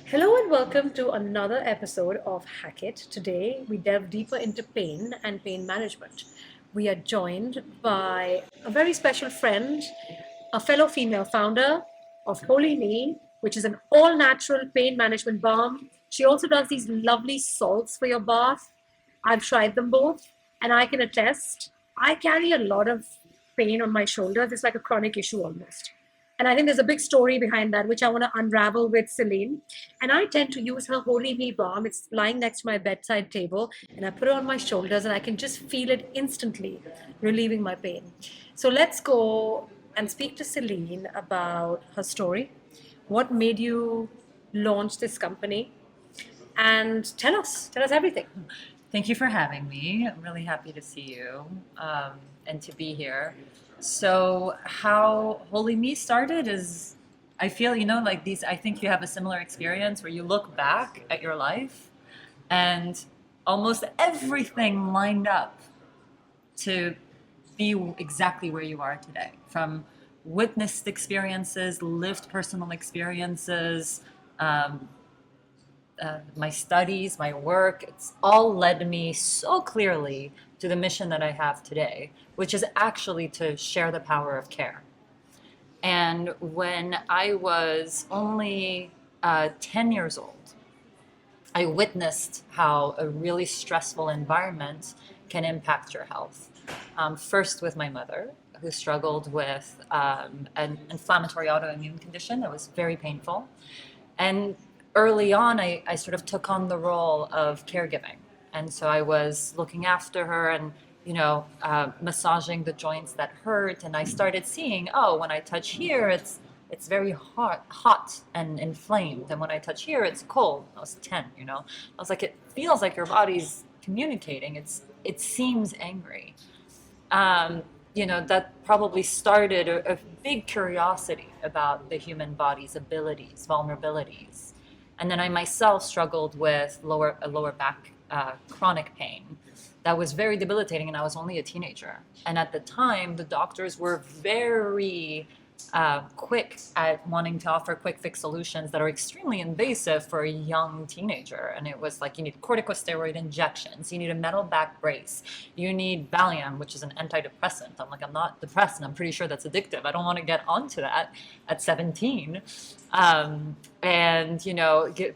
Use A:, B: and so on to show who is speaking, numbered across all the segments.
A: Hello and welcome to another episode of Hack It. Today we delve deeper into pain and pain management. We are joined by a very special friend, a fellow female founder of WholyMe, which is an all natural pain management balm. She also does these lovely salts for your bath. I've tried them both and I can attest I carry a lot of pain on my shoulders. It's like a chronic issue almost. And I think there's a big story behind that, which I want to unravel with Celine. And I tend to use her Holy Me balm. It's lying next to my bedside table, and I put it on my shoulders, and I can just feel it instantly relieving my pain. So let's go and speak to Celine about her story. What made you launch this company? And tell us everything.
B: Thank you for having me. I'm really happy to see you and to be here. So, how Holy Me started is, I feel, like these, I think you have a similar experience where you look back at your life and almost everything lined up to be exactly where you are today. From witnessed experiences, lived personal experiences, um, my studies, my work, it's all led me so clearly to the mission that I have today, which is actually to share the power of care. And when I was only 10 years old, I witnessed how a really stressful environment can impact your health. First, with my mother, who struggled with an inflammatory autoimmune condition that was very painful. And early on, I sort of took on the role of caregiving. And so I was looking after her and, massaging the joints that hurt. And I started seeing, oh, when I touch here, it's very hot and inflamed. And when I touch here, it's cold. I was 10, I was like, it feels like your body's communicating. It seems angry. That probably started a big curiosity about the human body's abilities, vulnerabilities. And then I myself struggled with lower back chronic pain that was very debilitating, and I was only a teenager. And at the time, the doctors were very quick at wanting to offer quick fix solutions that are extremely invasive for a young teenager. And it was like, you need corticosteroid injections, you need a metal back brace, you need Valium, which is an antidepressant. I'm like, I'm not depressed, and I'm pretty sure that's addictive. I don't want to get onto that at 17.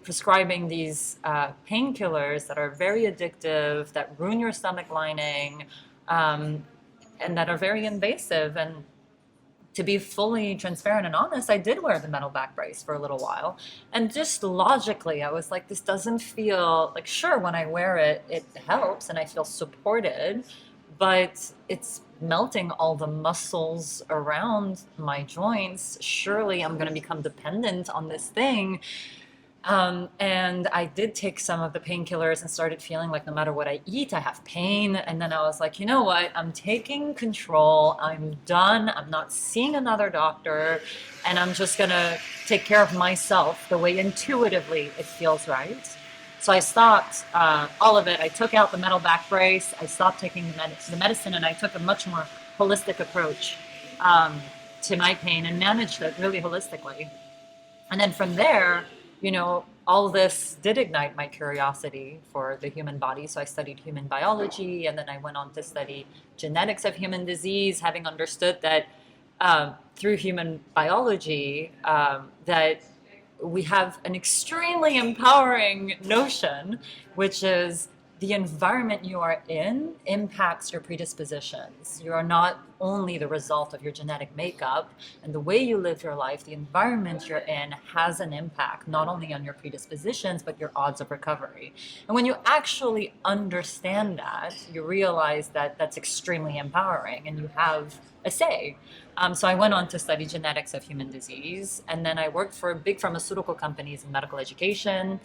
B: Prescribing these painkillers that are very addictive, that ruin your stomach lining, and that are very invasive. And to be fully transparent and honest, I did wear the metal back brace for a little while. And just logically, I was like, this doesn't feel like, sure, when I wear it, it helps and I feel supported, but it's melting all the muscles around my joints. Surely I'm going to become dependent on this thing. And I did take some of the painkillers and started feeling like no matter what I eat, I have pain. And then I was like, you know what? I'm taking control. I'm done. I'm not seeing another doctor. And I'm just going to take care of myself the way intuitively it feels right. So I stopped all of it. I took out the metal back brace. I stopped taking the medicine, and I took a much more holistic approach to my pain and managed it really holistically. And then from there, all this did ignite my curiosity for the human body. So I studied human biology, and then I went on to study genetics of human disease, having understood that through human biology, that we have an extremely empowering notion, which is the environment you are in impacts your predispositions. You are not only the result of your genetic makeup and the way you live your life, the environment you're in has an impact not only on your predispositions, but your odds of recovery. And when you actually understand that, you realize that that's extremely empowering and you have a say. So I went on to study genetics of human disease, and then I worked for big pharmaceutical companies in medical education.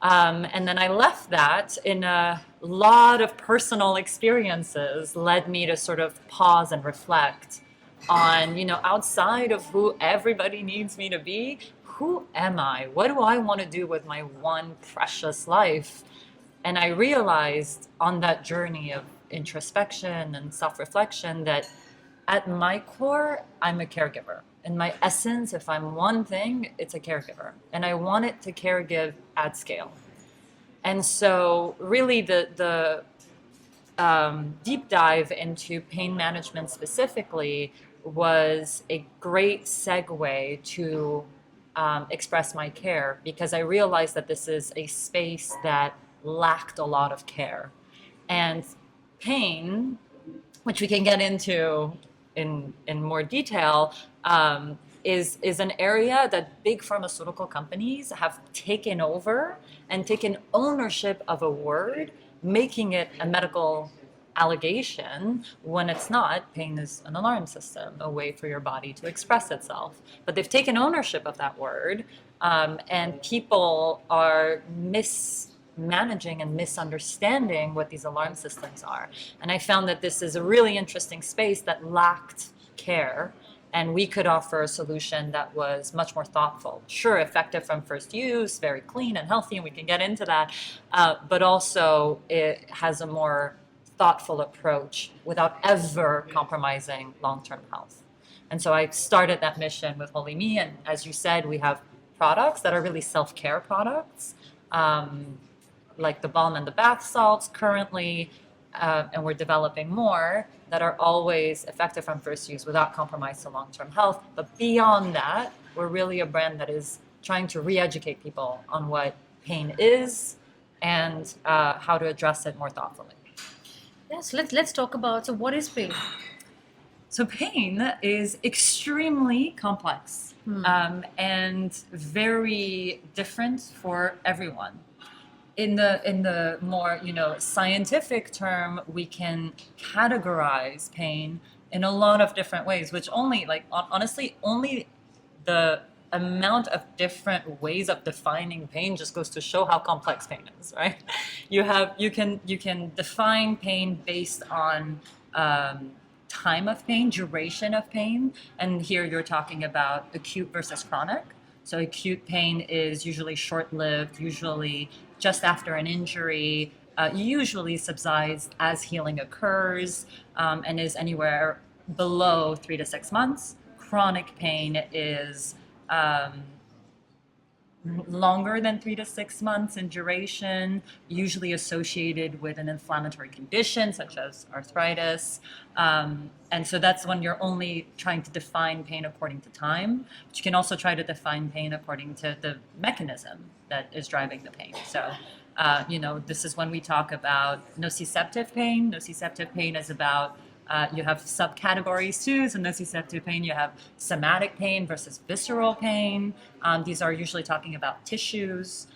B: And then I left that in a lot of personal experiences led me to sort of pause and reflect on, outside of who everybody needs me to be, who am I? What do I want to do with my one precious life? And I realized on that journey of introspection and self-reflection that at my core, I'm a caregiver. In my essence, if I'm one thing, it's a caregiver. And I want it to caregive at scale. And so, really, the deep dive into pain management specifically was a great segue to express my care, because I realized that this is a space that lacked a lot of care. And pain, which we can get into in more detail, is an area that big pharmaceutical companies have taken over and taken ownership of a word, making it a medical allegation when it's not. Pain is an alarm system, a way for your body to express itself. But they've taken ownership of that word, and people are mismanaging and misunderstanding what these alarm systems are. And I found that this is a really interesting space that lacked care, and we could offer a solution that was much more thoughtful. Sure, effective from first use, very clean and healthy, and we can get into that, but also it has a more thoughtful approach without ever compromising long-term health. And so I started that mission with WholyMe, and as you said, we have products that are really self-care products, like the balm and the bath salts currently, and we're developing more that are always effective from first use without compromise to long-term health. But beyond that, we're really a brand that is trying to re-educate people on what pain is and how to address it more thoughtfully.
A: Yes, let's talk about, so what is pain?
B: So pain is extremely complex, and very different for everyone. In the more scientific term, we can categorize pain in a lot of different ways, which only, like, honestly, only the amount of different ways of defining pain just goes to show how complex pain is, right? You can define pain based on time of pain, duration of pain, and here you're talking about acute versus chronic. So acute pain is usually short-lived, usually just after an injury, usually subsides as healing occurs, and is anywhere below 3 to 6 months. Chronic pain is longer than 3 to 6 months in duration, usually associated with an inflammatory condition such as arthritis. And so that's when you're only trying to define pain according to time, but you can also try to define pain according to the mechanism that is driving the pain. So, this is when we talk about nociceptive pain. Nociceptive pain is about you have subcategories too. So nociceptive pain, you have somatic pain versus visceral pain. These are usually talking about tissues,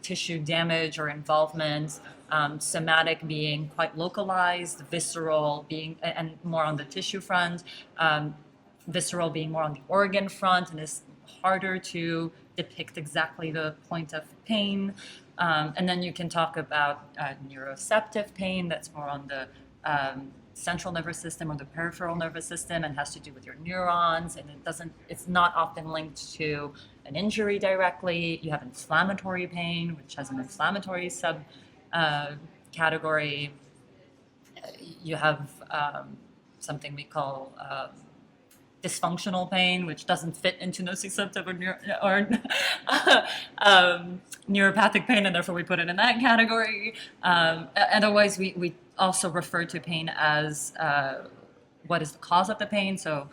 B: tissue damage or involvement. Somatic being quite localized, visceral being, and more on the tissue front, visceral being more on the organ front and is harder to depict exactly the point of pain. And then you can talk about neuroceptive pain that's more on the central nervous system or the peripheral nervous system and has to do with your neurons, and it's not often linked to an injury directly. You have inflammatory pain, which has an inflammatory sub category. You have something we call dysfunctional pain, which doesn't fit into nociceptive or neuropathic pain, and therefore we put it in that category. Otherwise, we also refer to pain as what is the cause of the pain. So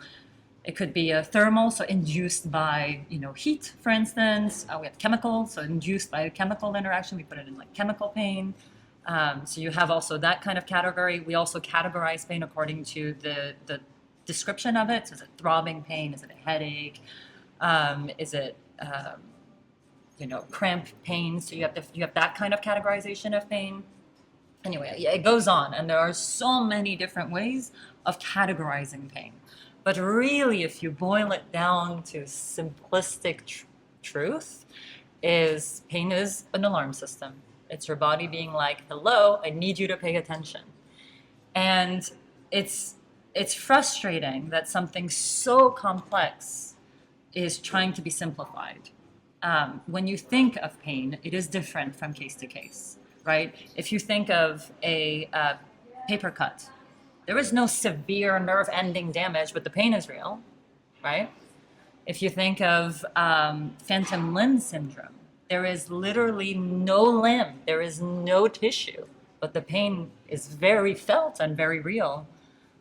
B: it could be a thermal, so induced by heat, for instance. We have chemical, so induced by a chemical interaction. We put it in like chemical pain. So you have also that kind of category. We also categorize pain according to the description of it. So is it throbbing pain? Is it a headache? Is it cramp pain? So you have that kind of categorization of pain. Anyway, it goes on, and there are so many different ways of categorizing pain. But really, if you boil it down to simplistic truth, is pain is an alarm system. It's your body being like, hello, I need you to pay attention. And it's frustrating that something so complex is trying to be simplified. When you think of pain, it is different from case to case, right? If you think of a paper cut, There is no severe nerve ending damage, but the pain is real, right? If you think of phantom limb syndrome, there is literally no limb, there is no tissue, but the pain is very felt and very real.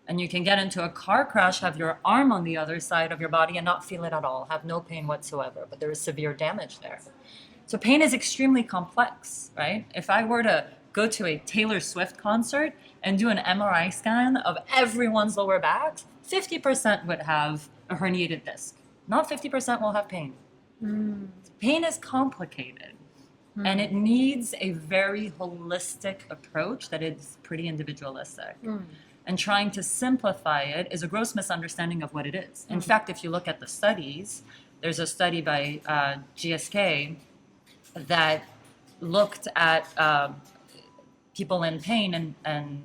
B: And you can get into a car crash, have your arm on the other side of your body and not feel it at all, have no pain whatsoever, but there is severe damage there. So pain is extremely complex, right? If I were to go to a Taylor Swift concert and do an MRI scan of everyone's lower back, 50% would have a herniated disc. Not 50% will have pain. Pain is complicated. And it needs a very holistic approach that is pretty individualistic. And trying to simplify it is a gross misunderstanding of what it is. In fact, if you look at the studies, there's a study by GSK that looked at people in pain and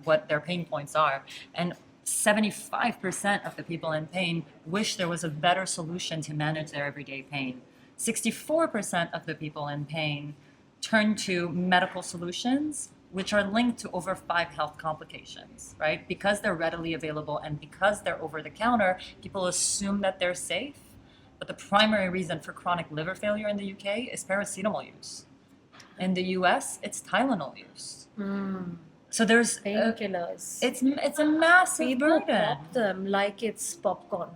B: what their pain points are. And 75% of the people in pain wish there was a better solution to manage their everyday pain. 64% of the people in pain turn to medical solutions, which are linked to over 5 health complications, right? Because they're readily available and because they're over the counter, people assume that they're safe. But the primary reason for chronic liver failure in the UK is paracetamol use. In the US, it's Tylenol use. So there's
A: Painkillers.
B: It's a massive
A: People
B: burden.
A: pop them like it's popcorn.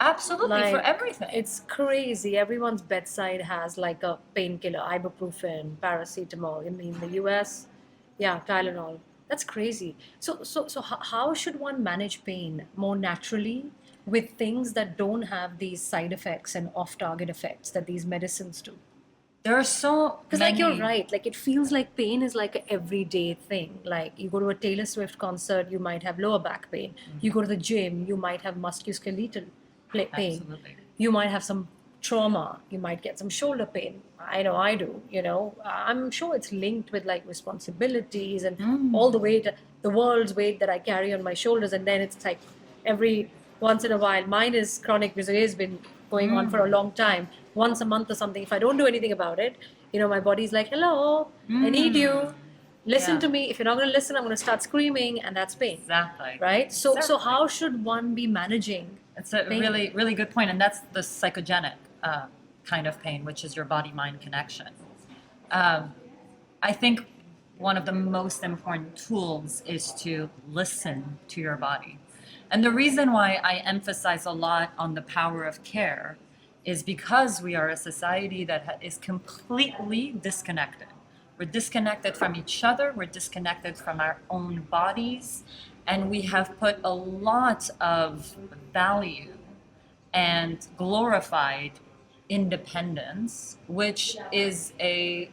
B: Absolutely, for
A: Like,
B: everything.
A: It's crazy. Everyone's bedside has like a painkiller, ibuprofen, paracetamol. In the US, yeah, Tylenol. That's crazy. So how should one manage pain more naturally with things that don't have these side effects and off-target effects that these medicines do?
B: There are so
A: Because like you're
B: many.
A: right, like it feels like pain is like an everyday thing. Like you go to a Taylor Swift concert, you might have lower back pain. You go to the gym, you might have musculoskeletal pain.
B: Absolutely.
A: You might have some trauma. You might get some shoulder pain. I know I do. I'm sure it's linked with like responsibilities and all the weight, the world's weight that I carry on my shoulders, and then it's like every once in a while. Mine is chronic because it has been going on for a long time. Once a month or something. If I don't do anything about it, my body's like, "Hello, I need you. Listen
B: Yeah.
A: to me. If you're not going to listen, I'm going to start screaming," and that's pain,
B: Exactly.
A: right? So
B: Exactly.
A: how should one be managing?
B: It's a
A: pain?
B: really, really good point, and that's the psychogenic kind of pain, which is your body-mind connection. I think one of the most important tools is to listen to your body. And the reason why I emphasize a lot on the power of care is because we are a society that is completely disconnected. We're disconnected from each other, we're disconnected from our own bodies, and we have put a lot of value and glorified independence, which is a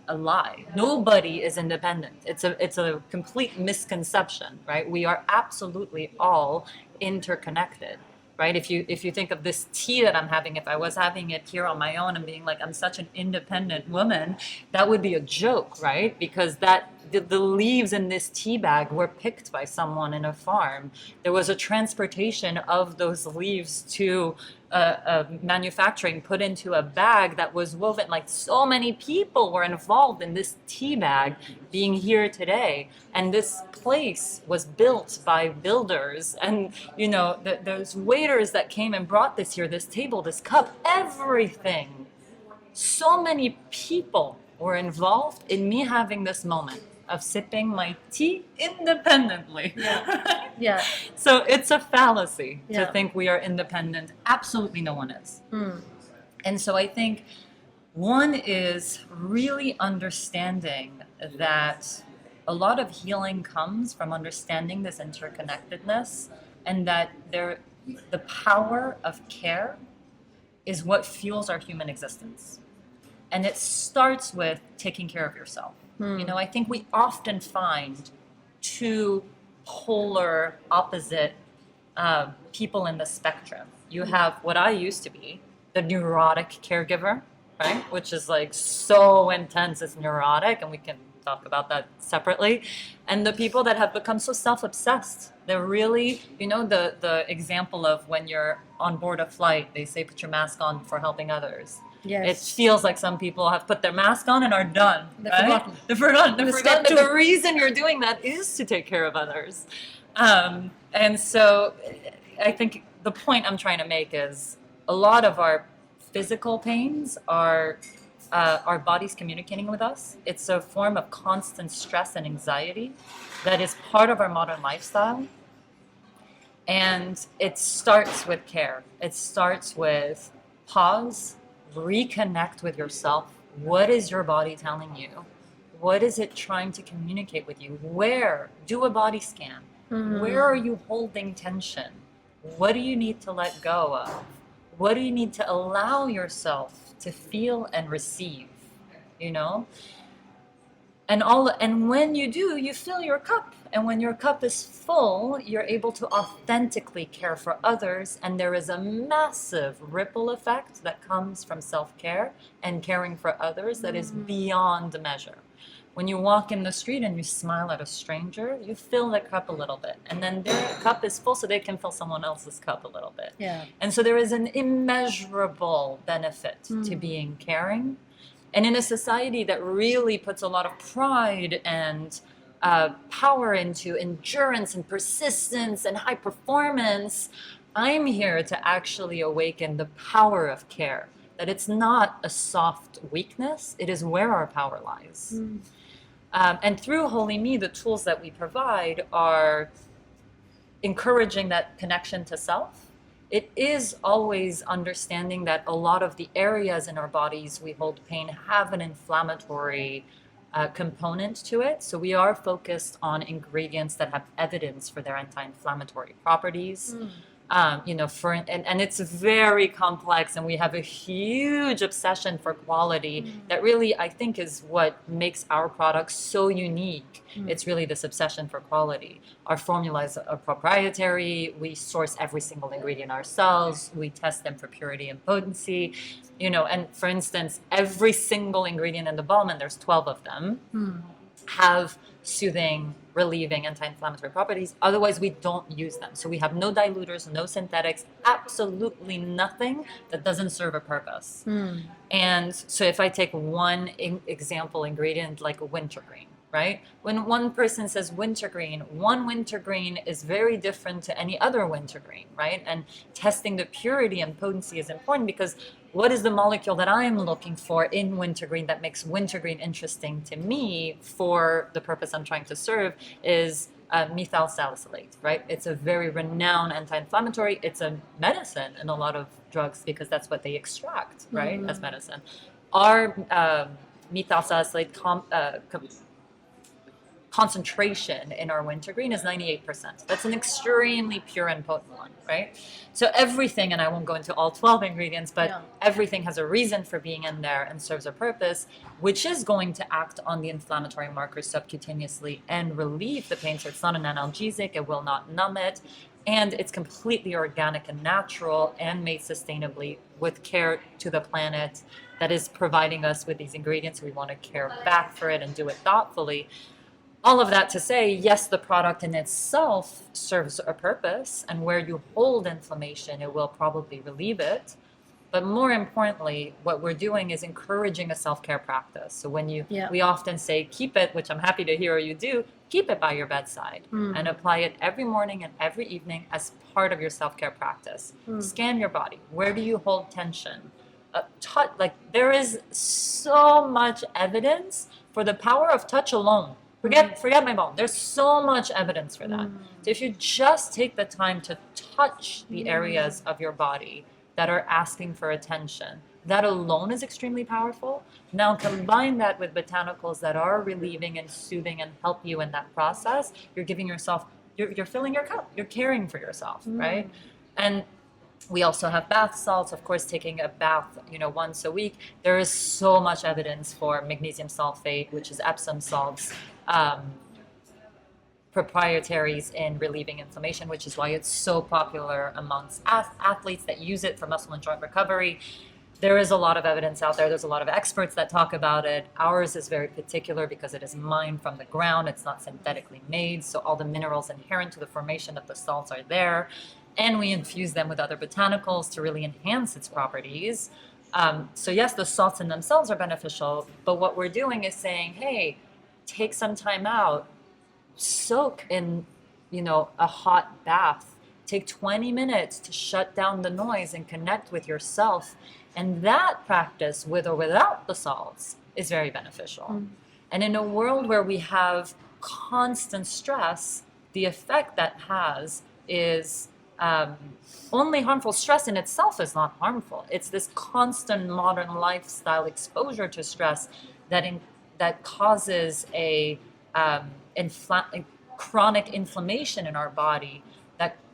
B: lie. Nobody is independent. It's a complete misconception, right? We are absolutely all interconnected, right? If you think of this tea that I'm having, if I was having it here on my own and being like, I'm such an independent woman, that would be a joke, right? Because the leaves in this tea bag were picked by someone in a farm. There was a transportation of those leaves to manufacturing, put into a bag that was woven. Like, so many people were involved in this tea bag being here today. And this place was built by builders. And, those waiters that came and brought this here, this table, this cup, everything. So many people were involved in me having this moment of sipping my tea independently.
A: Yeah.
B: So it's a fallacy
A: Yeah.
B: to think we are independent. Absolutely no one is. And so I think one is really understanding that a lot of healing comes from understanding this interconnectedness, and that the power of care is what fuels our human existence. And it starts with taking care of yourself. I think we often find two polar opposite people in the spectrum. You have what I used to be, the neurotic caregiver, right? Which is like so intense, it's neurotic, and we can talk about that separately. And the people that have become so self-obsessed. They're really, the example of when you're on board a flight, they say put your mask on for helping others.
A: Yes.
B: It feels like some people have put their mask on and are done.
A: They're
B: right?
A: forgotten.
B: They're forgotten. They're
A: The
B: forgotten.
A: step
B: But
A: two.
B: the reason you're doing that is to take care of others. And so I think the point I'm trying to make is a lot of our physical pains are our bodies communicating with us. It's a form of constant stress and anxiety that is part of our modern lifestyle. And it starts with care. It starts with pause, reconnect with yourself. What is your body telling you? What is it trying to communicate with you? Where? Do a body scan. Where are you holding tension? What do you need to let go of? What do you need to allow yourself to feel and receive? You know? And when you do, you fill your cup. And when your cup is full, you're able to authentically care for others. And there is a massive ripple effect that comes from self-care and caring for others that is beyond measure. When you walk in the street and you smile at a stranger, you fill the cup a little bit. And then their cup is full so they can fill someone else's cup a little bit.
A: Yeah.
B: And so there is an immeasurable benefit to being caring. And in a society that really puts a lot of pride and power into endurance and persistence and high performance, I'm here to actually awaken the power of care. That it's not a soft weakness, it is where our power lies. And through WholyMe, the tools that we provide are encouraging that connection to self. It is always understanding that a lot of the areas in our bodies we hold pain have an inflammatory component to it. So we are focused on ingredients that have evidence for their anti-inflammatory properties. And it's very complex, and we have a huge obsession for quality that really, I think, is what makes our products so unique. It's really this obsession for quality. Our formulas are proprietary. We source every single ingredient ourselves. We test them for purity and potency. And for instance, every single ingredient in the balm, and there's 12 of them, have soothing, relieving, anti-inflammatory properties. Otherwise, we don't use them. So we have no diluters, no synthetics, absolutely nothing that doesn't serve a purpose. And so if I take one example ingredient like wintergreen, right? When one person says wintergreen, one wintergreen is very different to any other wintergreen, right? And testing the purity and potency is important because what is the molecule that I'm looking for in wintergreen that makes wintergreen interesting to me for the purpose I'm trying to serve is methyl salicylate, right? It's a very renowned anti-inflammatory. It's a medicine in a lot of drugs because that's what they extract, right, as medicine. Our methyl salicylate concentration in our wintergreen is 98%. That's an extremely pure and potent one, right? So everything, and I won't go into all 12 ingredients, but everything has a reason for being in there and serves a purpose, which is going to act on the inflammatory markers subcutaneously and relieve the pain. So it's not an analgesic, it will not numb it, and it's completely organic and natural and made sustainably with care to the planet that is providing us with these ingredients. We want to care back for it and do it thoughtfully. All of that to say, yes, the product in itself serves a purpose, and where you hold inflammation, it will probably relieve it. But more importantly, what we're doing is encouraging a self-care practice. So when we often say, keep it, which I'm happy to hear you do, keep it by your bedside and apply it every morning and every evening as part of your self-care practice. Scan your body. Where do you hold tension? There is so much evidence for the power of touch alone. Forget my bone. There's so much evidence for that. So if you just take the time to touch the areas of your body that are asking for attention, that alone is extremely powerful. Now combine that with botanicals that are relieving and soothing and help you in that process. You're giving yourself, you're filling your cup. You're caring for yourself, right? And we also have bath salts, of course, taking a bath, once a week. There is so much evidence for magnesium sulfate, which is Epsom salts, proprietaries in relieving inflammation, which is why it's so popular amongst athletes that use it for muscle and joint recovery. There is a lot of evidence out there. There's a lot of experts that talk about it. Ours is very particular because it is mined from the ground. It's not synthetically made, so all the minerals inherent to the formation of the salts are there. And we infuse them with other botanicals to really enhance its properties. So yes, the salts in themselves are beneficial, but what we're doing is saying, hey, take some time out, soak in, a hot bath. Take 20 minutes to shut down the noise and connect with yourself. And that practice, with or without the salts, is very beneficial. And in a world where we have constant stress, the effect that has is only harmful. Stress in itself is not harmful. It's this constant modern lifestyle exposure to stress that causes a chronic inflammation in our body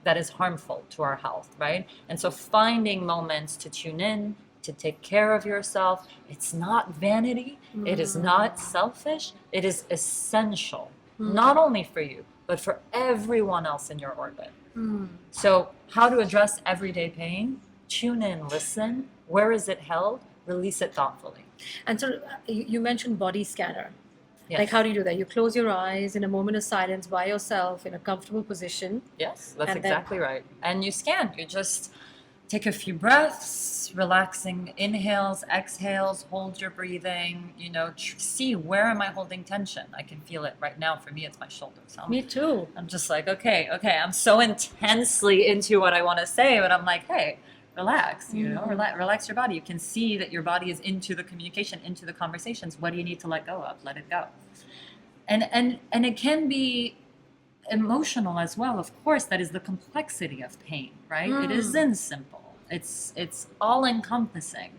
B: that is harmful to our health, right? And so finding moments to tune in, to take care of yourself, it's not vanity, it is not selfish, it is essential, not only for you, but for everyone else in your orbit. So how to address everyday pain? Tune in, listen. Where is it held? Release it thoughtfully.
A: And so you mentioned body scanner.
B: Yes.
A: Like, how do you do that? You close your eyes in a moment of silence by yourself in a comfortable position.
B: Yes, that's exactly right. And you scan. You just take a few breaths, relaxing inhales, exhales, hold your breathing, see where am I holding tension? I can feel it right now. For me, it's my shoulders.
A: Me too.
B: I'm just like, okay, I'm so intensely into what I want to say, but I'm like, hey, relax, relax your body. You can see that your body is into the communication, into the conversations. What do you need to let go of? Let it go. And it can be emotional as well. Of course, that is the complexity of pain, right? It isn't simple. It's all encompassing.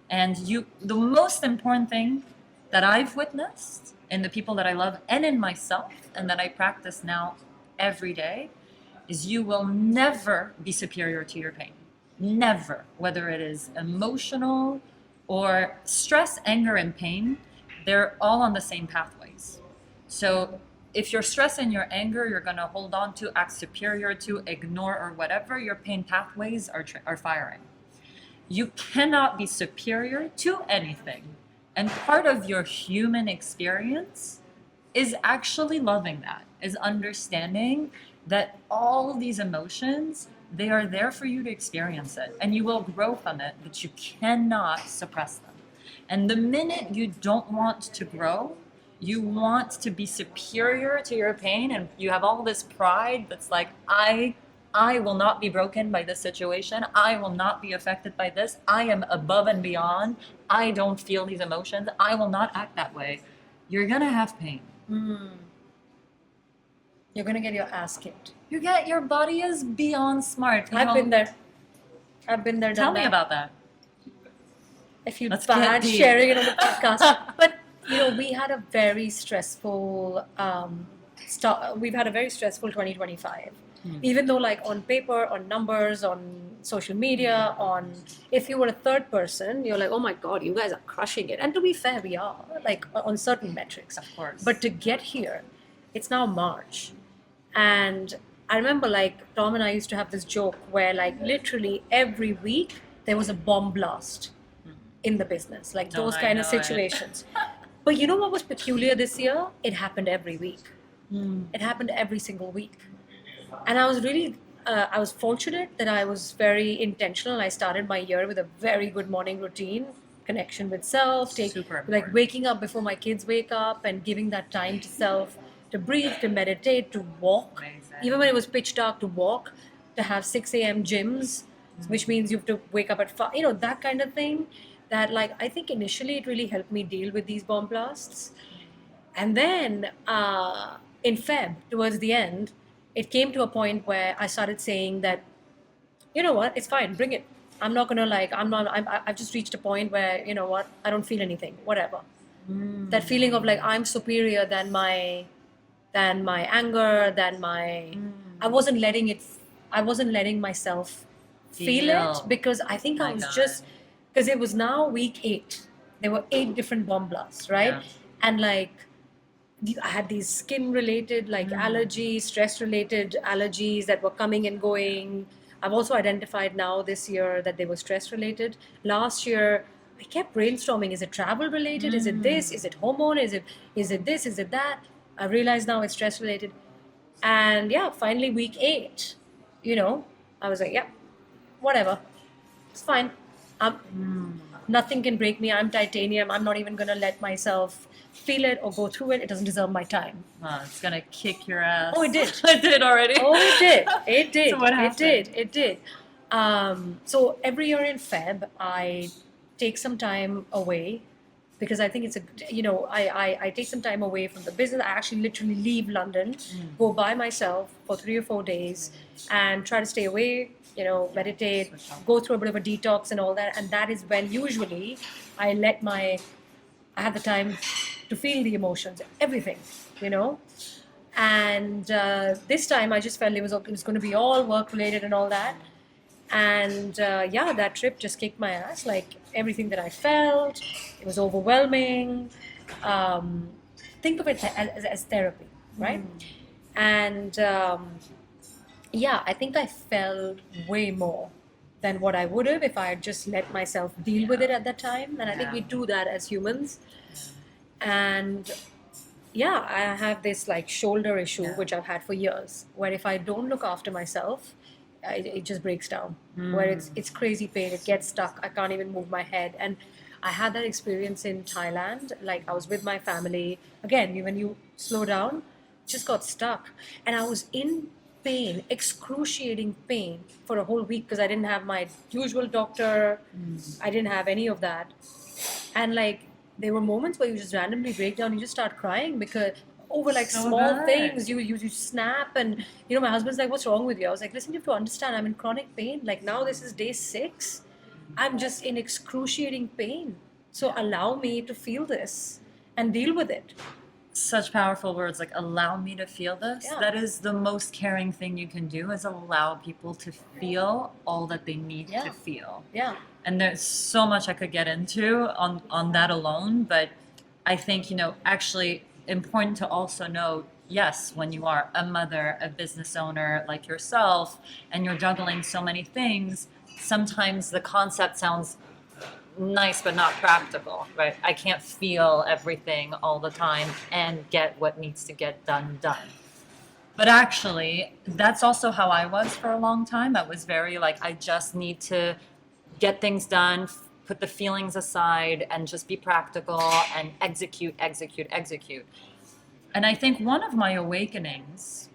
B: And the most important thing that I've witnessed in the people that I love and in myself, and that I practice now every day, is you will never be superior to your pain. Never. Whether it is emotional or stress, anger, and pain, they're all on the same pathways. So if your stress and your anger, you're going to hold on to, act superior to, ignore, or whatever, your pain pathways are firing. You cannot be superior to anything. And part of your human experience is actually loving that, is understanding that all these emotions, they are there for you to experience it. And you will grow from it, but you cannot suppress them. And the minute you don't want to grow, you want to be superior to your pain, and you have all this pride that's like, I will not be broken by this situation. I will not be affected by this. I am above and beyond. I don't feel these emotions. I will not act that way. You're going to have pain.
A: You're going to get your ass kicked.
B: Your body is beyond smart.
A: I've been there. I've been there.
B: Tell me about that.
A: I feel bad sharing it on the podcast. But we had a very stressful we've had a very stressful 2025. Even though, like, on paper, on numbers, on social media, if you were a third person, you're like, oh my God, you guys are crushing it. And to be fair, we are, like, on certain metrics.
B: Of course.
A: But to get here, it's now March. And I remember, like, Tom and I used to have this joke where, like, literally every week there was a bomb blast in the business, like those kind of situations. But you know what was peculiar this year? It happened every week. It happened every single week. And I was really, I was fortunate that I was very intentional. I started my year with a very good morning routine, connection with self, like waking up before my kids wake up and giving that time to self, to breathe, to meditate, to walk. Amazing. Even when it was pitch dark, to walk, to have 6 a.m. gyms, which means you have to wake up at 5, that kind of thing. That, like, I think initially it really helped me deal with these bomb blasts. And then in Feb, towards the end, it came to a point where I started saying that, you know what, it's fine, bring it. I'm not going to, I've just reached a point where, you know what, I don't feel anything, whatever. That feeling of, like, I'm superior than my anger, I wasn't letting myself feel it, because I think I was just, because it was now week 8. There were 8 different bomb blasts, right? Yeah. And, like, I had these skin-related, like, allergies, stress-related allergies that were coming and going. I've also identified now this year that they were stress-related. Last year, I kept brainstorming, is it travel-related? Is it this? Is it hormone? Is it this? Is it that? I realize now it's stress-related. And, yeah, finally week 8, I was like, yeah, whatever. It's fine. Nothing can break me. I'm titanium. I'm not even going to let myself feel it or go through it. It doesn't deserve my time.
B: It's gonna kick your ass.
A: Oh, it did.
B: It did already.
A: Oh, it did. It did.
B: So what
A: It
B: happened?
A: did. It did. So every year in Feb, I take some time away because I think it's I take some time away from the business. I actually literally leave London, go by myself for 3 or 4 days and try to stay away, meditate, go through a bit of a detox and all that. And that is when usually I have the time to feel the emotions, everything, you know. And this time I just felt it was going to be all work related and all that. And yeah, that trip just kicked my ass. Like everything that I felt, it was overwhelming. Um, think of it as therapy, right? And yeah, I think I felt way more than what I would have if I had just let myself deal with it at that time. And I think we do that as humans. And yeah, I have this like shoulder issue, which I've had for years, where if I don't look after myself, it just breaks down. Where it's crazy pain, it gets stuck, I can't even move my head. And I had that experience in Thailand. Like I was with my family. Again, when you slow down, just got stuck. And I was in pain, excruciating pain for a whole week because I didn't have my usual doctor. I didn't have any of that. And like there were moments where you just randomly break down, you just start crying because over like
B: So
A: small
B: bad.
A: things, you snap. And my husband's like, what's wrong with you? I was like, listen, you have to understand, I'm in chronic pain. Like now this is day 6. I'm just in excruciating pain. So allow me to feel this and deal with it.
B: Such powerful words, like allow me to feel this.
A: Yeah.
B: That is the most caring thing you can do, is allow people to feel all that they need
A: Yeah.
B: to feel.
A: Yeah.
B: And there's so much I could get into on that alone, but I think, actually important to also note, yes, when you are a mother, a business owner like yourself, and you're juggling so many things, sometimes the concept sounds nice but not practical, right? I can't feel everything all the time and get what needs to get done. But actually, that's also how I was for a long time. I was very like, I just need to get things done, put the feelings aside, and just be practical and execute. And I think one of my awakenings,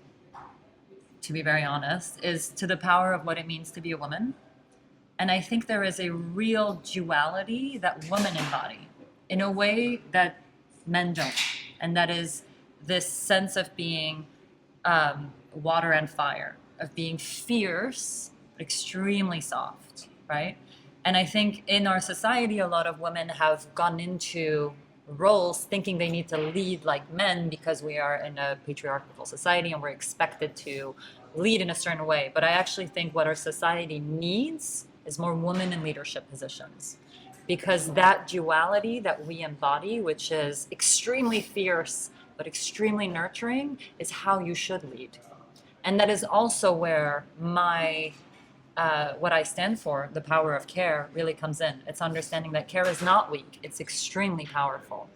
B: to be very honest, is to the power of what it means to be a woman. And I think there is a real duality that women embody in a way that men don't. And that is this sense of being water and fire, of being fierce, but extremely soft, right? And I think in our society, a lot of women have gone into roles thinking they need to lead like men because we are in a patriarchal society and we're expected to lead in a certain way. But I actually think what our society needs is more women in leadership positions, because that duality that we embody, which is extremely fierce but extremely nurturing, is how you should lead. And that is also where what I stand for, the power of care, really comes in. It's understanding that care is not weak, it's extremely powerful.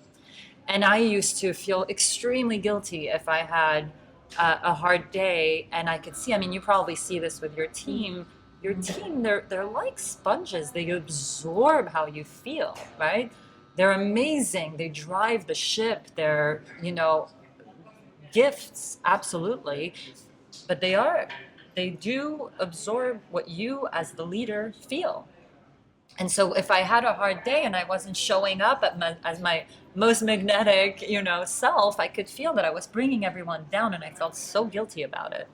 B: And I used to feel extremely guilty if I had a hard day, and I could see, you probably see this with your team. Your team, they're like sponges. They absorb how you feel, right? They're amazing. They drive the ship. They're, gifts, absolutely. But they do absorb what you as the leader feel. And so if I had a hard day and I wasn't showing up as my most magnetic, self, I could feel that I was bringing everyone down, and I felt so guilty about it.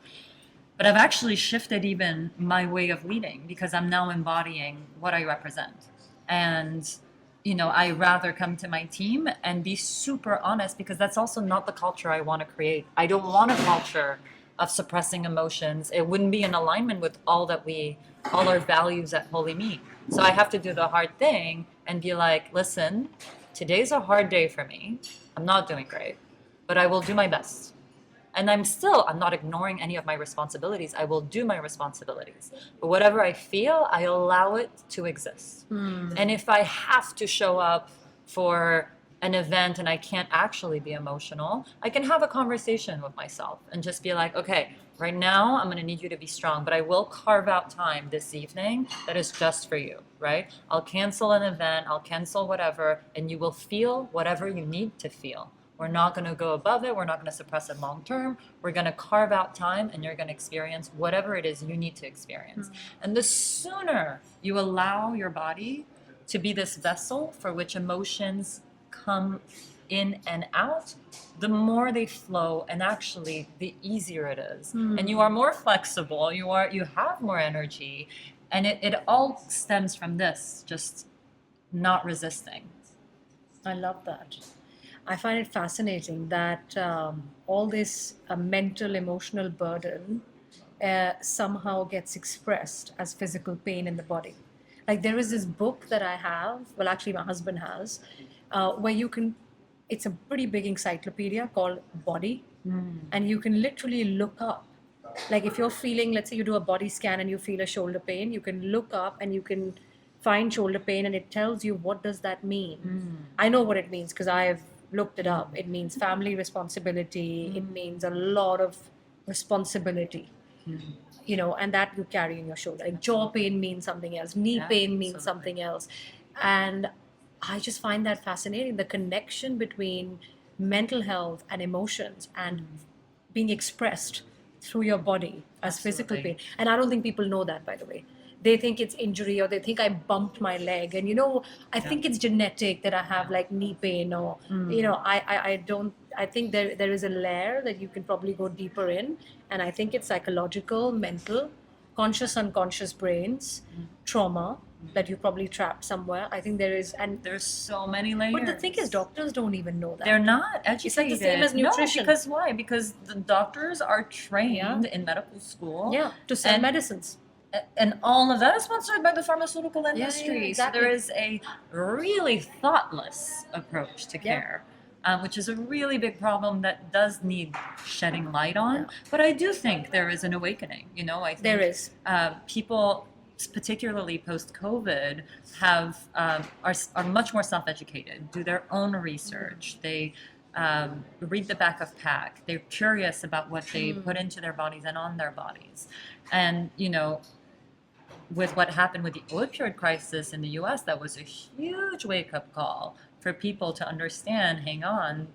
B: But I've actually shifted even my way of leading, because I'm now embodying what I represent. And, I rather come to my team and be super honest, because that's also not the culture I want to create. I don't want a culture of suppressing emotions. It wouldn't be in alignment with all our values at WholyMe. So I have to do the hard thing and be like, listen, today's a hard day for me. I'm not doing great, but I will do my best. And I'm not ignoring any of my responsibilities. I will do my responsibilities. But whatever I feel, I allow it to exist. And if I have to show up for an event and I can't actually be emotional, I can have a conversation with myself and just be like, okay, right now I'm going to need you to be strong, but I will carve out time this evening that is just for you, right? I'll cancel an event, I'll cancel whatever, and you will feel whatever you need to feel. We're not going to go above it. We're not going to suppress it long term. We're going to carve out time and you're going to experience whatever it is you need to experience. And the sooner you allow your body to be this vessel for which emotions come in and out, the more they flow, and actually the easier it is. And you are more flexible, you have more energy, and it all stems from this, just not resisting.
A: I love that. I find it fascinating that all this mental, emotional burden somehow gets expressed as physical pain in the body. Like there is this book that I have, well, actually, my husband has, where you can, it's a pretty big encyclopedia called Body, and you can literally look up. Like if you're feeling, let's say you do a body scan and you feel a shoulder pain, you can look up and you can find shoulder pain and it tells you what does that mean. I know what it means because I've looked it up. It means family responsibility. It means a lot of responsibility, and that you carry in your shoulder. Like jaw pain means something else, knee
B: Yeah,
A: pain means
B: absolutely.
A: something else. And I just find that fascinating, the connection between mental health and emotions and being expressed through your body as physical
B: Absolutely.
A: pain. And I don't think people know that, by the way. They think it's injury or they think I bumped my leg. And, I think it's genetic that I have like knee pain or, I don't, I think there is a layer that you can probably go deeper in. And I think it's psychological, mental, conscious, unconscious brains, trauma that you probably trapped somewhere. I think there is, and
B: There's so many layers.
A: but the thing is, doctors don't even know that.
B: They're not educated.
A: It's like the same as nutrition.
B: No, because why? Because the doctors are trained in medical school.
A: Yeah, to sell
B: and
A: medicines.
B: and all of that is sponsored by the pharmaceutical
A: yeah,
B: industry.
A: exactly.
B: So there is a really thoughtless approach to care, which is a really big problem that does need shedding light on.
A: Yeah.
B: But I do think there is an awakening. I think
A: There is.
B: People, particularly post-COVID, are much more self-educated, do their own research. They read the back of pack. They're curious about what they put into their bodies and on their bodies. And, with what happened with the opioid crisis in the US, that was a huge wake-up call for people to understand, hang on,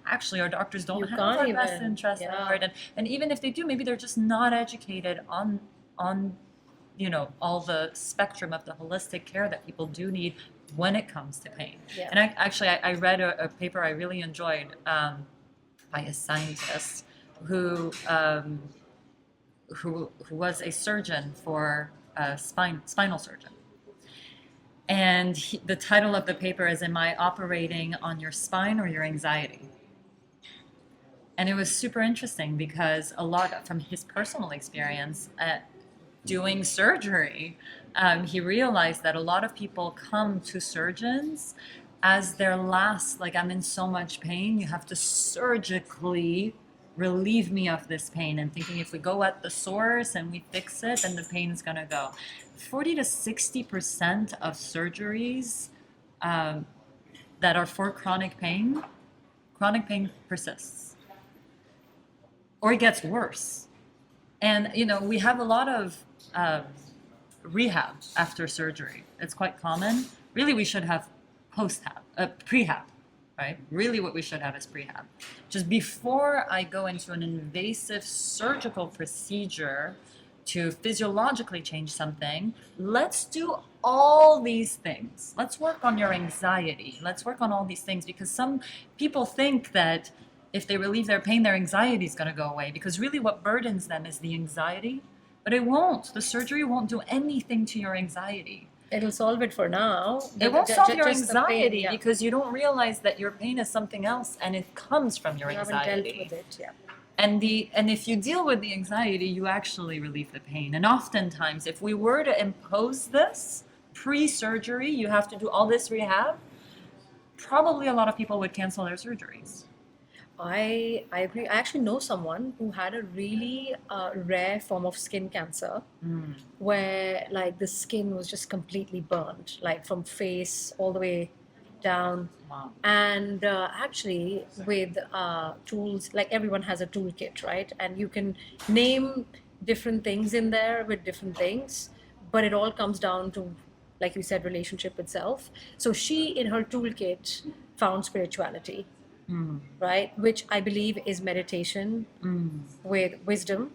B: actually our doctors don't have our best interest at heart. And even if they do, maybe they're just not educated on all the spectrum of the holistic care that people do need when it comes to pain.
A: Yeah.
B: And I read a paper I really enjoyed by a scientist who was a surgeon for a spinal surgeon. And the title of the paper is, "Am I operating on your spine or your anxiety?" And it was super interesting because a lot from his personal experience doing surgery, he realized that a lot of people come to surgeons as their last, like, I'm in so much pain, you have to surgically relieve me of this pain, and thinking if we go at the source and we fix it, then the pain's gonna go. 40 to 60% of surgeries that are for chronic pain persists or it gets worse. And we have a lot of rehab after surgery. It's quite common. Really, we should have prehab, right? Really, what we should have is prehab. Just before I go into an invasive surgical procedure to physiologically change something, let's do all these things. Let's work on your anxiety. Let's work on all these things, because some people think that if they relieve their pain, their anxiety is going to go away, because really what burdens them is the anxiety. But it won't. The surgery won't do anything to your anxiety.
A: It'll solve it for now.
B: It won't solve your
A: Just the pain,
B: anxiety
A: yeah.
B: because you don't realize that your pain is something else and it comes from your
A: You haven't dealt
B: anxiety.
A: with it, yeah.
B: And if you deal with the anxiety, you actually relieve the pain. And oftentimes, if we were to impose this pre-surgery, you have to do all this rehab, probably a lot of people would cancel their surgeries.
A: I agree. I actually know someone who had a really rare form of skin cancer where like the skin was just completely burnt, like from face all the way down.
B: Wow.
A: And actually, with tools, like everyone has a toolkit, right? And you can name different things in there with different things, but it all comes down to, like you said, relationship itself. So she, in her toolkit, found spirituality, right? Which I believe is meditation with wisdom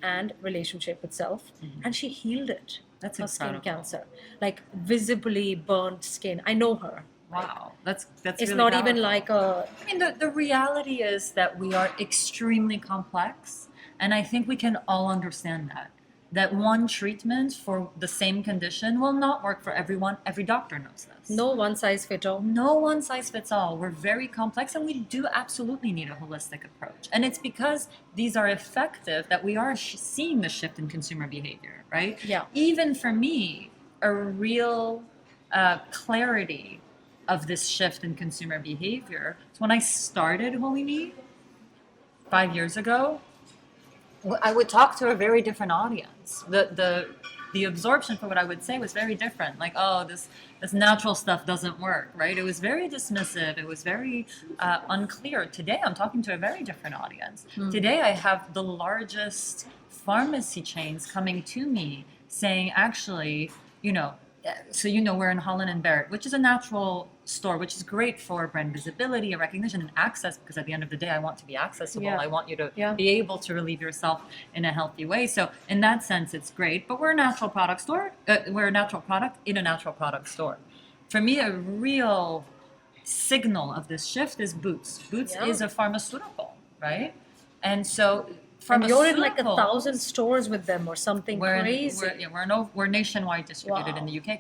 A: and relationship itself. And she healed it.
B: That's
A: Her skin
B: incredible.
A: cancer, like visibly burnt skin. I know her.
B: Wow, that's
A: It's
B: really
A: not even
B: powerful.
A: like a,
B: I mean, the reality is that we are extremely complex, and I think we can all understand that. That one treatment for the same condition will not work for everyone. Every doctor knows this.
A: no one size fit all.
B: No one size fits all. We're very complex, and we do absolutely need a holistic approach. And it's because these are effective that we are seeing the shift in consumer behavior, right?
A: Yeah.
B: Even for me, a real clarity of this shift in consumer behavior. So when I started WholyMe 5 years ago, I would talk to a very different audience. The absorption for what I would say was very different. Like, oh, this natural stuff doesn't work, right? It was very dismissive. It was very unclear. Today, I'm talking to a very different audience. Today, I have the largest pharmacy chains coming to me saying, actually, so we're in Holland and Barrett, which is a natural store, which is great for brand visibility and recognition and access, because at the end of the day, I want to be accessible.
A: Yeah.
B: I want you to
A: Yeah.
B: be able to relieve yourself in a healthy way. So in that sense, it's great. But we're a natural product store. We're a natural product in a natural product store. For me, a real signal of this shift is Boots. Boots
A: Yeah.
B: is a pharmaceutical, right? And so
A: And you're in like
B: pharmaceutical-
A: 1,000 stores with them or something crazy.
B: we're nationwide distributed
A: Wow.
B: in the UK.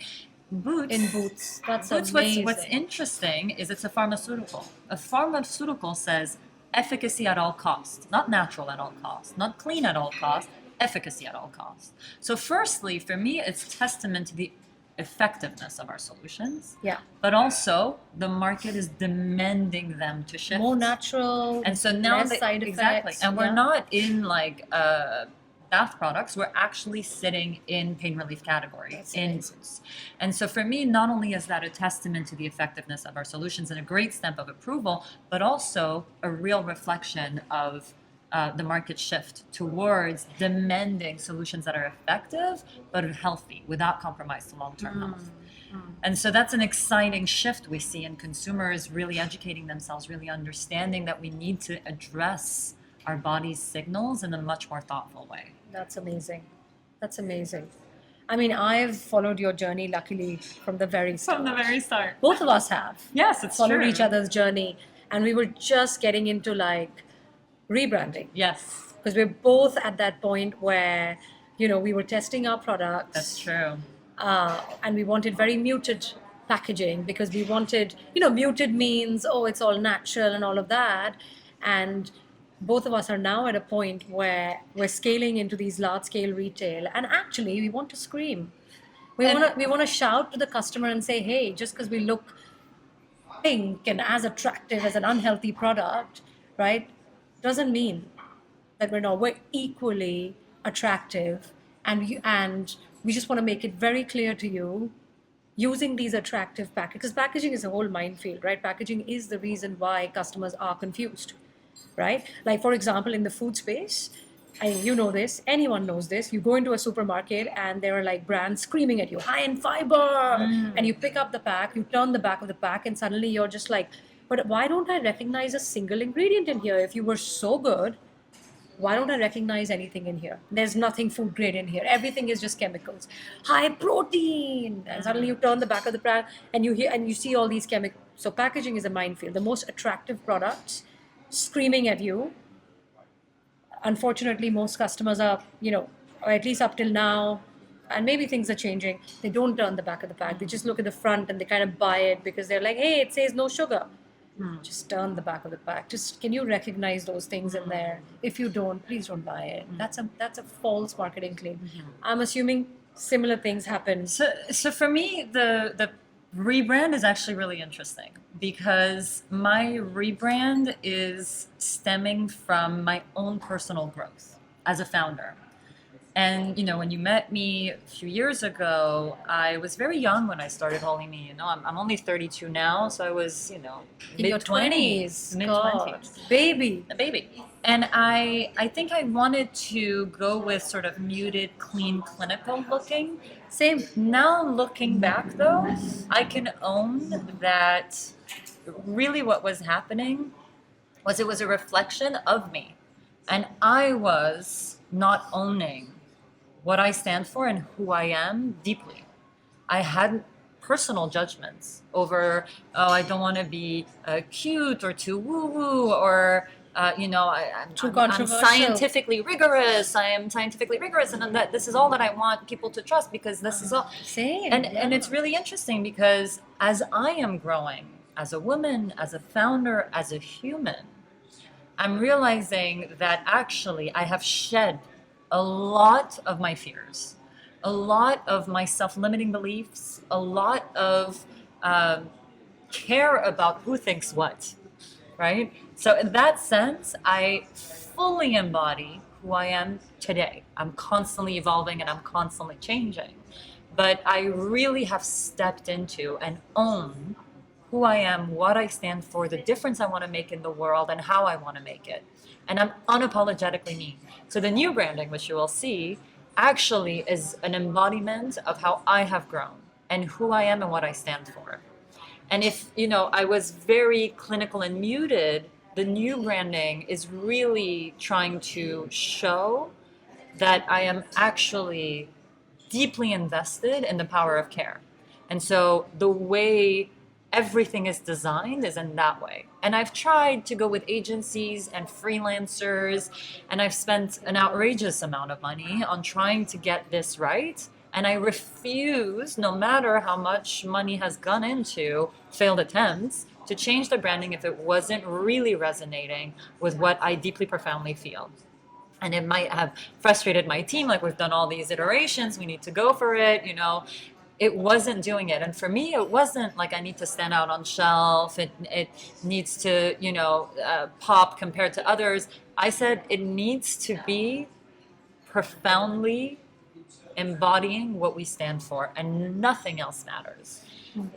B: Boots
A: In Boots. That's
B: Boots,
A: amazing.
B: what's interesting is it's a pharmaceutical. A pharmaceutical says efficacy at all costs, not natural at all costs, not clean at all costs, efficacy at all costs. So firstly, for me, it's testament to the effectiveness of our solutions,
A: Yeah.
B: but also the market is demanding them to shift.
A: More natural,
B: And so now
A: less side
B: exactly,
A: effects.
B: and we're
A: yeah.
B: not in like bath products. We're actually sitting in pain relief category
A: That's
B: in
A: amazing.
B: Boots. And so for me, not only is that a testament to the effectiveness of our solutions and a great stamp of approval, but also a real reflection of the market shift towards demanding solutions that are effective but are healthy without compromise to long-term health. And so that's an exciting shift we see in consumers really educating themselves, really understanding that we need to address our body's signals in a much more thoughtful way.
A: That's amazing. That's amazing. I mean, I've followed your journey, luckily, from the very start.
B: From the very start.
A: Both of us have.
B: Yes, it's
A: followed
B: true.
A: each other's journey. And we were just getting into like rebranding.
B: Yes,
A: Because we're both at that point where, we were testing our products.
B: that's true.
A: And we wanted very muted packaging because we wanted, muted means, oh, it's all natural and all of that. And both of us are now at a point where we're scaling into these large scale retail, and actually we want to scream. We want to shout to the customer and say, hey, just because we look pink and as attractive as an unhealthy product, right, doesn't mean that we're equally attractive, and we just want to make it very clear to you using these attractive packaging, because packaging is a whole minefield, right? Packaging is the reason why customers are confused, right? Like, for example, in the food space, this, anyone knows this, you go into a supermarket and there are like brands screaming at you, high in fiber, and you pick up the pack, you turn the back of the pack, and suddenly you're just like, but why don't I recognize a single ingredient in here? If you were so good, why don't I recognize anything in here? There's nothing food grade in here. Everything is just chemicals. High protein. And suddenly you turn the back of the pack and you see all these chemicals. So packaging is a minefield. The most attractive products screaming at you. Unfortunately, most customers are, or at least up till now, and maybe things are changing, they don't turn the back of the pack. They just look at the front and they kind of buy it because they're like, hey, it says no sugar. Just turn the back of the pack. Just, can you recognize those things in there? If you don't, please don't buy it. That's a false marketing claim. I'm assuming similar things happen.
B: So for me, the rebrand is actually really interesting because my rebrand is stemming from my own personal growth as a founder. And when you met me a few years ago, I was very young when I started WholyMe. I'm only 32 now, so I was
A: In your
B: mid 20s,
A: 20s,
B: mid
A: God,
B: 20s,
A: baby.
B: a baby. And I think I wanted to go with sort of muted, clean, clinical looking.
A: Same.
B: Now looking back though, I can own that really what was happening was it was a reflection of me. And I was not owning what I stand for and who I am deeply. I had personal judgments over, oh, I don't want to be cute or too woo woo, or,
A: Too
B: I'm
A: controversial.
B: scientifically rigorous. I am scientifically rigorous. And that this is all that I want people to trust because this is all.
A: Same.
B: And it's really interesting because as I am growing as a woman, as a founder, as a human, I'm realizing that actually I have shed a lot of my fears, a lot of my self limiting beliefs, a lot of um, care about who thinks what, right? So, in that sense, I fully embody who I am today. I'm constantly evolving and I'm constantly changing. But I really have stepped into and own who I am, what I stand for, the difference I want to make in the world, and how I want to make it. And I'm unapologetically me. So the new branding, which you will see, actually is an embodiment of how I have grown and who I am and what I stand for. And if, I was very clinical and muted, the new branding is really trying to show that I am actually deeply invested in the power of care. And so the way everything is designed is in that way. And I've tried to go with agencies and freelancers, and I've spent an outrageous amount of money on trying to get this right. And I refuse, no matter how much money has gone into failed attempts, to change the branding if it wasn't really resonating with what I deeply, profoundly feel. And it might have frustrated my team, like we've done all these iterations, we need to go for it. It wasn't doing it. And for me, it wasn't like I need to stand out on shelf, it needs to pop compared to others. I said it needs to be profoundly embodying what we stand for, and nothing else matters.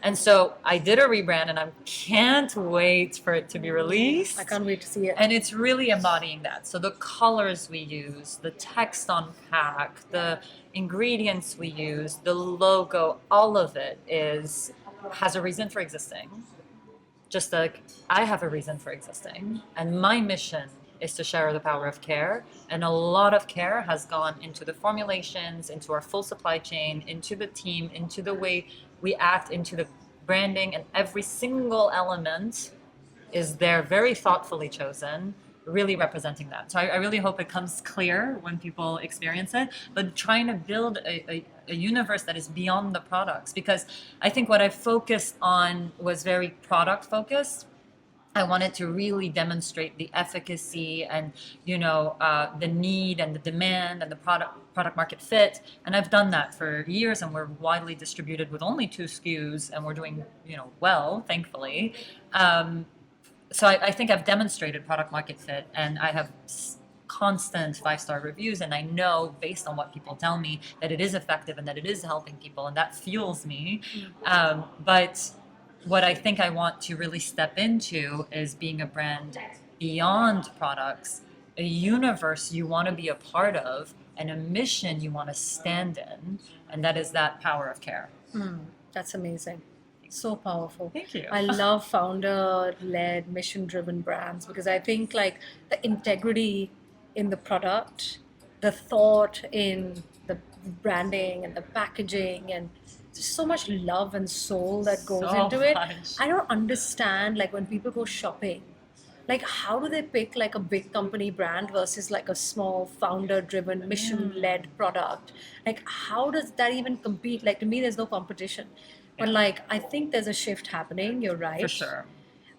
B: And so I did a rebrand, and I can't wait for it to be released.
A: I can't wait to see it.
B: And it's really embodying that. So the colors we use, the text on pack, the ingredients we use, the logo, all of it has a reason for existing. Just like I have a reason for existing. And my mission is to share the power of care. And a lot of care has gone into the formulations, into our full supply chain, into the team, into the way we act, into the branding, and every single element is there very thoughtfully chosen, really representing that. So I really hope it comes clear when people experience it, but trying to build a universe that is beyond the products, because I think what I focused on was very product focused. I wanted to really demonstrate the efficacy and the need and the demand and the product market fit, and I've done that for years, and we're widely distributed with only 2 SKUs, and we're doing well, thankfully. So I think I've demonstrated product market fit, and I have constant 5-star reviews, and I know based on what people tell me that it is effective and that it is helping people, and that fuels me. But what I think I want to really step into is being a brand beyond products, a universe you want to be a part of, and a mission you want to stand in, and that is that power of care.
A: That's amazing. So powerful.
B: Thank you.
A: I love founder-led, mission-driven brands because I think like the integrity in the product, the thought in the branding and the packaging, and there's so much love and soul that goes
B: So
A: into it.
B: much.
A: I don't understand like when people go shopping, like how do they pick like a big company brand versus like a small founder-driven, mission-led product? Like how does that even compete? Like to me, there's no competition. But like, I think there's a shift happening. You're right.
B: For sure.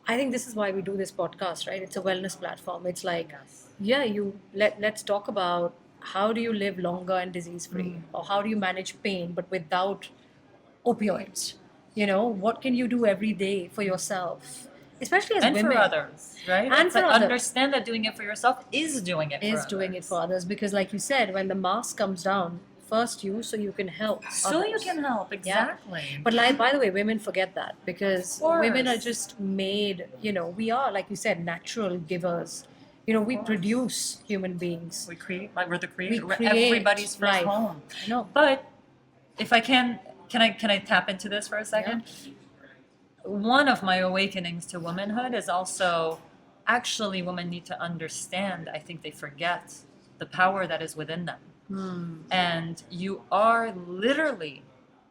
A: I think this is why we do this podcast, right? It's a wellness platform. It's like,
B: Yes.
A: yeah, let's talk about how do you live longer and disease free, or how do you manage pain but without opioids? What can you do every day for yourself? especially as
B: and
A: women.
B: for others, right?
A: And
B: It's
A: for
B: like
A: others.
B: understand that doing it for yourself is doing it for
A: Is
B: others.
A: doing it for others, because like you said, when the mask comes down, first you, so you can help
B: So you
A: others.
B: can help, exactly.
A: But like, by the way, women forget that, because
B: Of course.
A: women are just made, we are, like you said, natural givers. We produce human beings.
B: We create, like we're the creator. We're
A: create
B: everybody's first
A: life.
B: home.
A: I know.
B: But if I can I tap into this for a second? One of my awakenings to womanhood is also actually women need to understand. I think they forget the power that is within them. And you are literally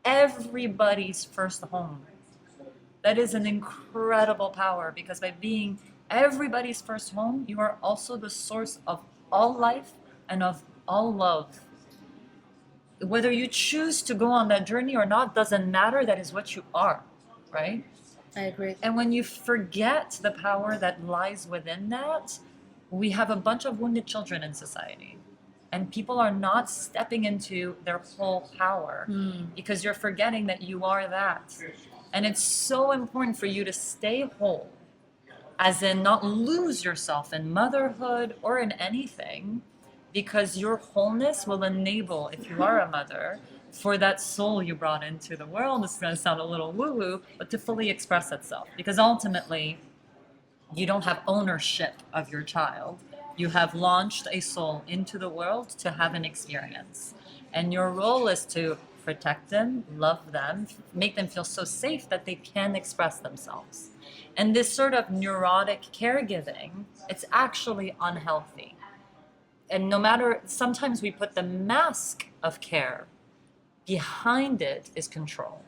B: everybody's first home. That is an incredible power, because by being everybody's first home, you are also the source of all life and of all love. Whether you choose to go on that journey or not doesn't matter. That is what you are, right?
A: I agree.
B: And when you forget the power that lies within that, we have a bunch of wounded children in society. And people are not stepping into their full power because you're forgetting that you are that. And it's so important for you to stay whole, as in not lose yourself in motherhood or in anything, because your wholeness will enable, if you are a mother, for that soul you brought into the world, this is going to sound a little woo-woo, but to fully express itself. Because ultimately, you don't have ownership of your child. You have launched a soul into the world to have an experience. And your role is to protect them, love them, make them feel so safe that they can express themselves. And this sort of neurotic caregiving, it's actually unhealthy. And no matter, sometimes we put the mask of care, behind it is control.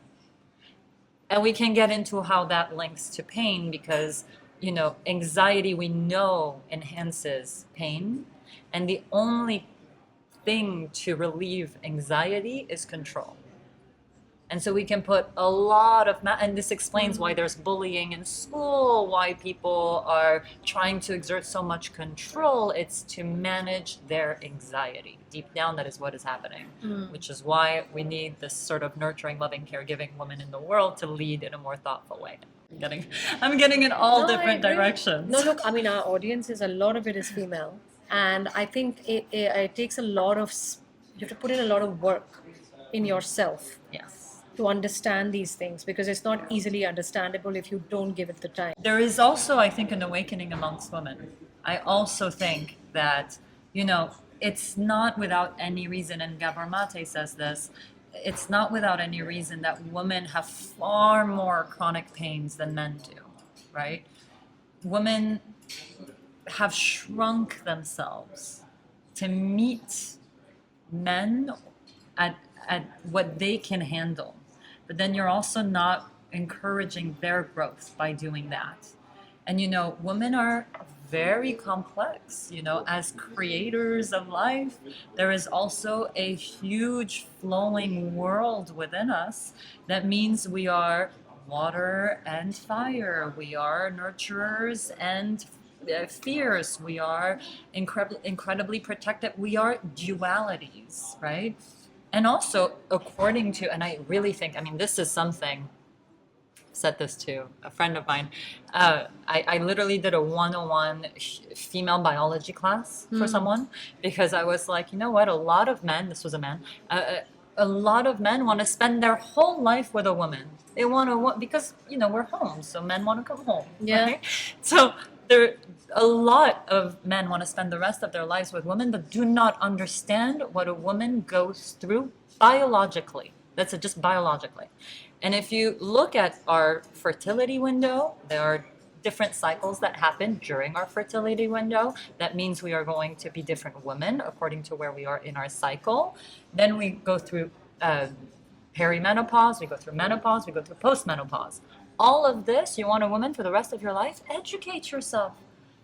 B: And we can get into how that links to pain, because anxiety, we know, enhances pain. And the only thing to relieve anxiety is control. And so we can put a lot of, and this explains why there's bullying in school, why people are trying to exert so much control. It's to manage their anxiety. Deep down, that is what is happening, which is why we need this sort of nurturing, loving, caregiving woman in the world to lead in a more thoughtful way. I'm getting in all different directions.
A: No, look, I mean, our audience is, a lot of it is female. And I think it takes a lot of, you have to put in a lot of work in yourself.
B: Yes.
A: To understand these things, because it's not easily understandable if you don't give it the time.
B: There is also, I think, an awakening amongst women. I also think that, it's not without any reason, and Gabor Mate says this, it's not without any reason that women have far more chronic pains than men do, right? Women have shrunk themselves to meet men at what they can handle. But then you're also not encouraging their growth by doing that. And women are very complex. As creators of life, there is also a huge flowing world within us. That means we are water and fire. We are nurturers and fierce. We are incredibly protected. We are dualities, right? And also, according to, and I really think, this is something, said this to a friend of mine. I literally did a 101 female biology class for someone, because I was like, you know what, a lot of men, this was a man, a lot of men want to spend their whole life with a woman. They want to, because, we're home, so men want to come home.
A: Yeah.
B: Right? So a lot of men want to spend the rest of their lives with women, but do not understand what a woman goes through biologically. That's it, just biologically. And if you look at our fertility window, there are different cycles that happen during our fertility window. That means we are going to be different women according to where we are in our cycle. Then we go through perimenopause, we go through menopause, we go through postmenopause. All of this, you want a woman for the rest of your life? Educate yourself.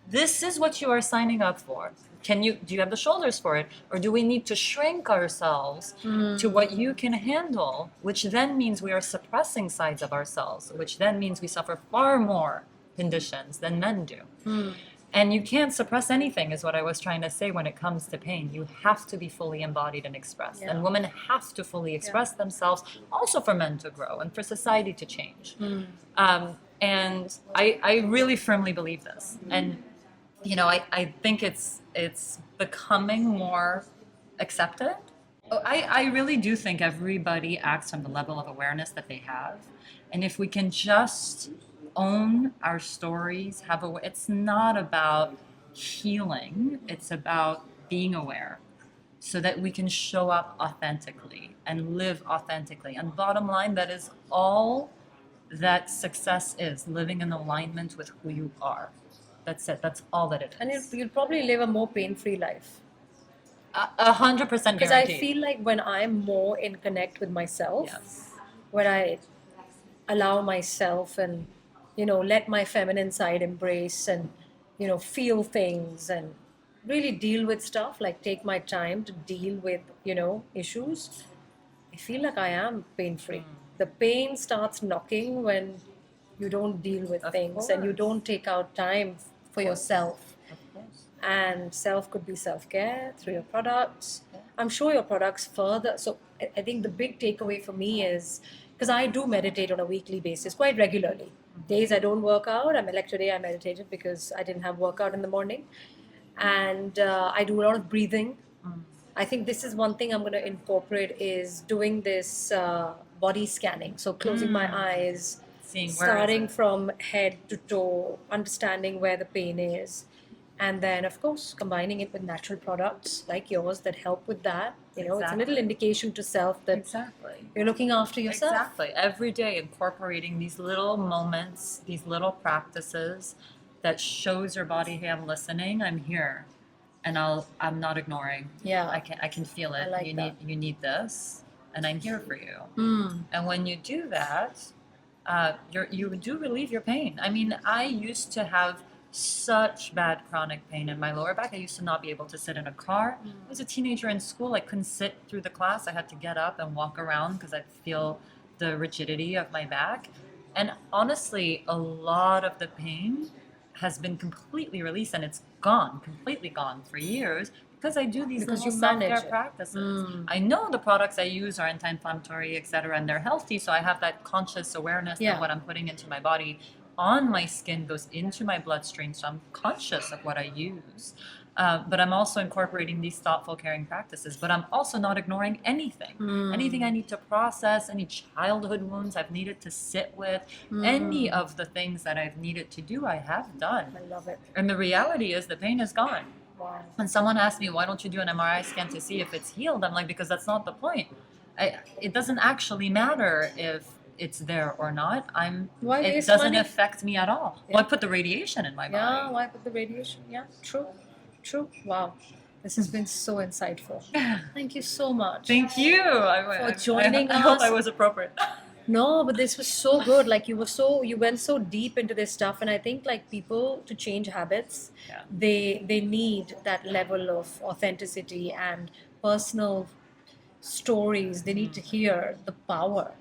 B: This is what you are signing up for. Do you have the shoulders for it? Or do we need to shrink ourselves to what you can handle, which then means we are suppressing sides of ourselves, which then means we suffer far more conditions than men do. And you can't suppress anything, is what I was trying to say when it comes to pain. You have to be fully embodied and expressed. And women have to fully express themselves, also for men to grow and for society to change. And I really firmly believe this. And, I think it's becoming more accepted. I really do think everybody acts from the level of awareness that they have. And if we can just own our stories, it's not about healing, it's about being aware so that we can show up authentically and live authentically. And bottom line, that is all that success is, living in alignment with who you are. That's it. That's all that it
A: And
B: is.
A: you'll probably live a more pain-free life.
B: 100%
A: Because I
B: guaranteed.
A: feel like when I'm more in connect with myself,
B: Yes.
A: when I allow myself and, let my feminine side embrace and, feel things and really deal with stuff, like take my time to deal with, issues, I feel like I am pain-free. The pain starts knocking when you don't deal with
B: Of
A: things and you
B: course.
A: don't take out time for yourself.
B: Of course.
A: And self could be self-care through your products.
B: Yeah.
A: I'm sure your products further. So I think the big takeaway for me is, because I do meditate on a weekly basis quite regularly. Days I don't work out, like today I meditated because I didn't have workout in the morning. And I do a lot of breathing. I think this is one thing I'm going to incorporate, is doing this body scanning. So closing my eyes,
B: Seeing where is
A: starting
B: it?
A: from head to toe, understanding where the pain is, and then of course combining it with natural products like yours that help with that. It's a little
B: Exactly.
A: indication to self that
B: Exactly.
A: you're looking after yourself.
B: Exactly. Every day incorporating these little moments, these little practices that shows your body, hey, I'm listening, I'm here. And I'm not ignoring.
A: Yeah.
B: I can feel it.
A: I like
B: you
A: that.
B: need this, and I'm here for you.
A: Mm.
B: And when you do that, you do relieve your pain. I mean, I used to have such bad chronic pain in my lower back. I used to not be able to sit in a car. I was a teenager in school. I couldn't sit through the class. I had to get up and walk around because I'd feel the rigidity of my back. And honestly, a lot of the pain has been completely released, and it's gone, completely gone for years, because I do these
A: Because
B: little
A: you manage
B: self-care
A: it.
B: practices. I know the products I use are anti-inflammatory, etc., and they're healthy, so I have that conscious awareness
A: Yeah.
B: that what I'm putting into my body on my skin goes into my bloodstream, so I'm conscious of what I use. But I'm also incorporating these thoughtful caring practices, but I'm also not ignoring anything. Anything I need to process, any childhood wounds I've needed to sit with, any of the things that I've needed to do, I have done.
A: I love it.
B: And the reality is the pain is gone.
A: Wow.
B: When someone asks me, why don't you do an MRI scan to see if it's healed? I'm like, because that's not the point. It doesn't actually matter if it's there or not.
A: Why
B: It
A: waste
B: doesn't
A: money?
B: affect me at all.
A: Yeah.
B: Why put the radiation in my
A: Yeah,
B: body?
A: why put the radiation? Yeah, true. True. Wow. This has been so insightful. Thank you so much.
B: Thank you.
A: For joining
B: I hope I
A: us.
B: was appropriate.
A: No, but this was so good. Like you went so deep into this stuff, and I think like people, to change habits,
B: Yeah.
A: they need that level of authenticity and personal stories. They need to hear the power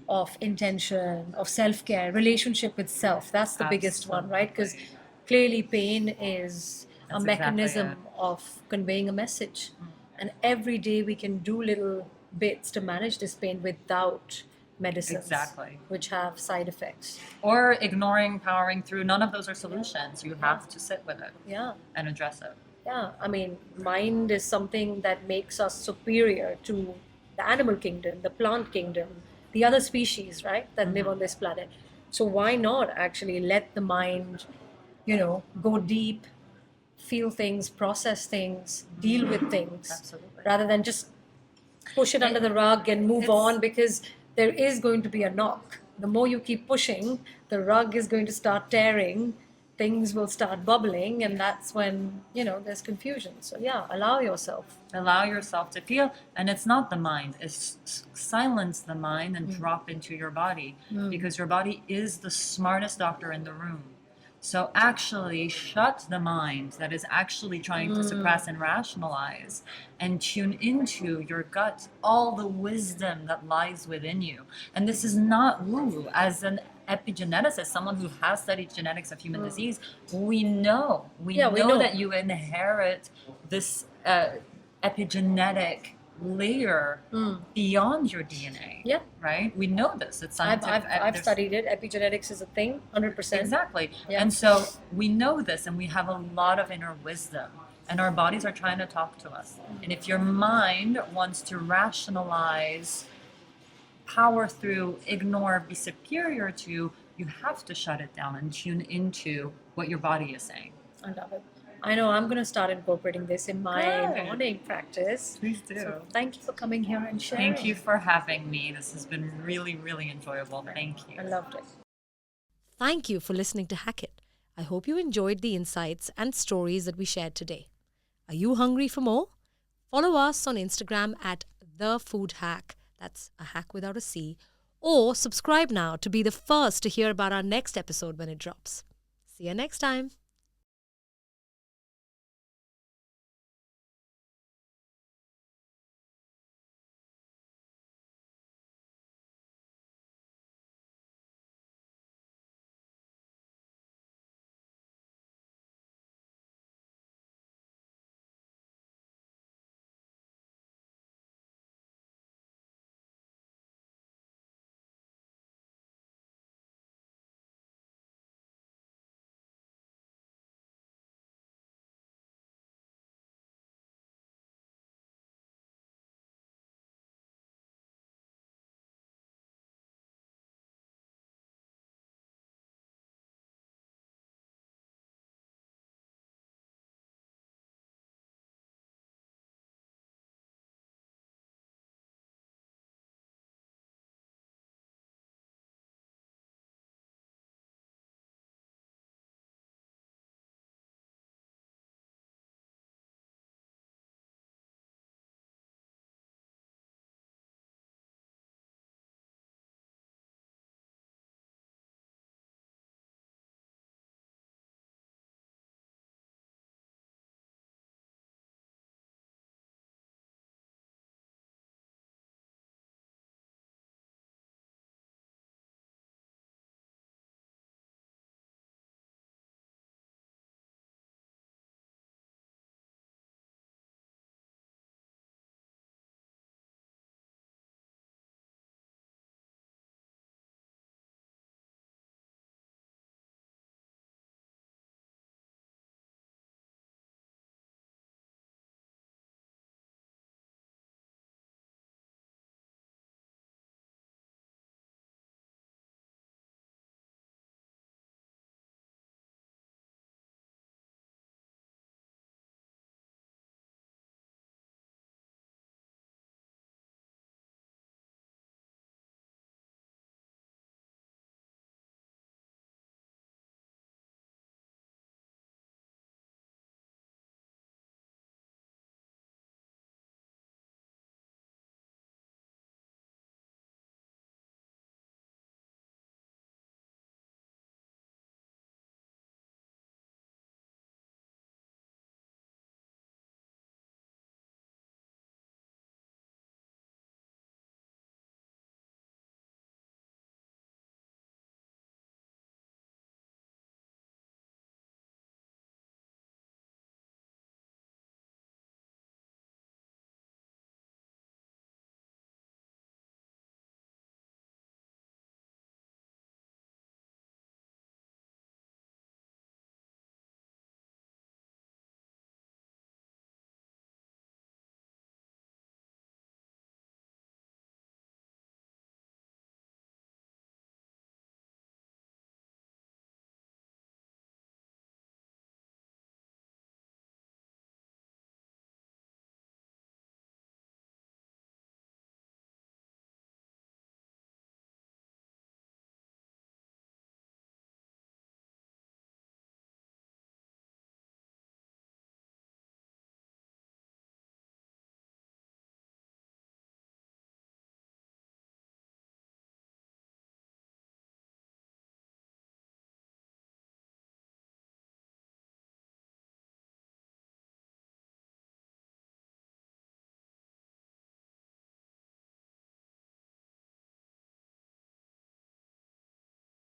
A: of intention, of self-care, relationship with self. That's the biggest one, right? Because clearly pain is a
B: That's exactly
A: mechanism
B: it.
A: of conveying a message. And every day we can do little bits to manage this pain without medicines,
B: Exactly.
A: which have side effects.
B: Or ignoring, powering through. None of those are solutions. You have to sit with it
A: Yeah.
B: and address it.
A: Yeah, I mean, mind is something that makes us superior to the animal kingdom, the plant kingdom, the other species, right, that live on this planet. So why not actually let the mind, go deep, feel things, process things, deal with things,
B: Absolutely.
A: rather than just push it under the rug and move
B: It's-
A: on, because there is going to be a knock. The more you keep pushing, the rug is going to start tearing, things will start bubbling, and that's when, there's confusion. So yeah, allow yourself.
B: Allow yourself to feel, and it's not the mind. It's silence the mind and drop into your body, because your body is the smartest doctor in the room. So actually shut the mind that is actually trying to suppress and rationalize, and tune into your gut, all the wisdom that lies within you. And this is not woo. As an epigeneticist, someone who has studied genetics of human disease, we know
A: Yeah, we know.
B: that you inherit this epigenetic layer beyond your DNA.
A: Yeah.
B: Right? We know this. It's scientific.
A: I've studied it. Epigenetics is a thing, 100%.
B: Exactly.
A: Yeah.
B: And so we know this, and we have a lot of inner wisdom, and our bodies are trying to talk to us. And if your mind wants to rationalize, power through, ignore, be superior to, you have to shut it down and tune into what your body is saying.
A: I love it. I know I'm going to start incorporating this in my
B: Good.
A: morning practice.
B: Please do.
A: So thank you for coming here and sharing.
B: Thank you for having me. This has been really, really enjoyable. Thank you.
A: I loved it.
C: Thank you for listening to Hack It. I hope you enjoyed the insights and stories that we shared today. Are you hungry for more? Follow us on Instagram at The Foodhak. That's a hack without a C. Or subscribe now to be the first to hear about our next episode when it drops. See you next time.